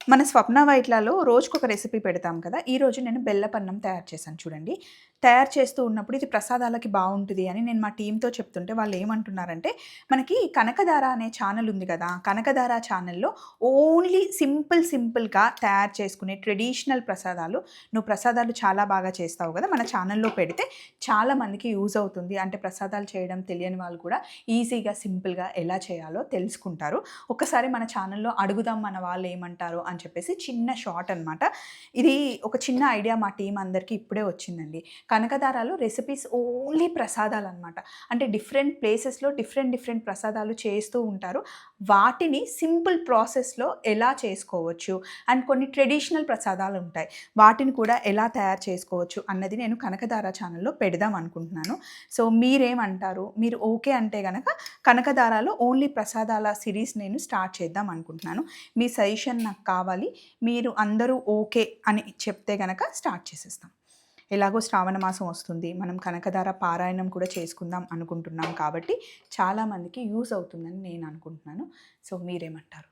మన స్వప్న వైట్లలో రోజుకొక రెసిపీ పెడతాం కదా! ఈరోజు నేను బెల్లపన్నం తయారు చేశాను చూడండి. తయారు చేస్తూ ఉన్నప్పుడు ఇది ప్రసాదాలకి బావుంటది అని నేను మా టీమ్‌తో చెప్తుంటే వాళ్ళేమంటున్నారంటే, మనకి కనకధార అనే ఛానెల్ ఉంది కదా! కనకధార ఛానెల్‌లో ఓన్లీ సింపుల్‌గా తయారు చేసుకునే ట్రెడిషనల్ ప్రసాదాలు, నువ్వు ప్రసాదాలు చాలా బాగా చేస్తావు కదా! మన ఛానెల్‌లో పెడితే చాలా మందికి యూజ్ అవుతుంది. అంటే ప్రసాదాలు చేయడం తెలియని వాళ్ళు కూడా ఈజీగా, సింపుల్‌గా ఎలా చేయాలో తెలుసుకుంటారు. ఒక్కసారి మన ఛానెల్‌లో అడుగుదాం మన వాళ్ళేమంటారో అని చెప్పేసి చిన్న షార్ట్ అనమాట. ఇది ఒక చిన్న ఐడియా మా టీమ్ అందరికీ ఇప్పుడే వచ్చిందండి. కనకధారాలో రెసిపీస్ ఓన్లీ ప్రసాదాలనమాట. అంటే డిఫరెంట్ ప్లేసెస్‌లో డిఫరెంట్ ప్రసాదాలు చేస్తూ ఉంటారు. వాటిని సింపుల్ ప్రాసెస్‌లో ఎలా చేసుకోవచ్చు అండ్ కొన్ని ట్రెడిషనల్ ప్రసాదాలుంటాయి. వాటిని కూడా ఎలా తయారు చేసుకోవచ్చు అన్నది నేను కనకధార ఛానెల్‌లో పెడదాం అనుకుంటున్నాను. సో, మీరేమంటారు? మీరు ఓకే అంటే గనక కనకధారలో ఓన్లీ ప్రసాదాల సిరీస్ నేను స్టార్ట్ చేద్దాం అనుకుంటున్నాను. మీ సజెషన్ నాకు కావాలి. మీరు అందరూ ఓకే అని చెప్తే గనక స్టార్ట్ చేసేస్తాం. ఎలాగో శ్రావణ మాసం వస్తుంది. మనం కనకధార పారాయణం కూడా చేసుకుందాం అనుకుంటున్నాం కాబట్టి చాలా మందికి యూజ్ అవుతుందని నేను అనుకుంటున్నాను. సో, మీరేమంటారు?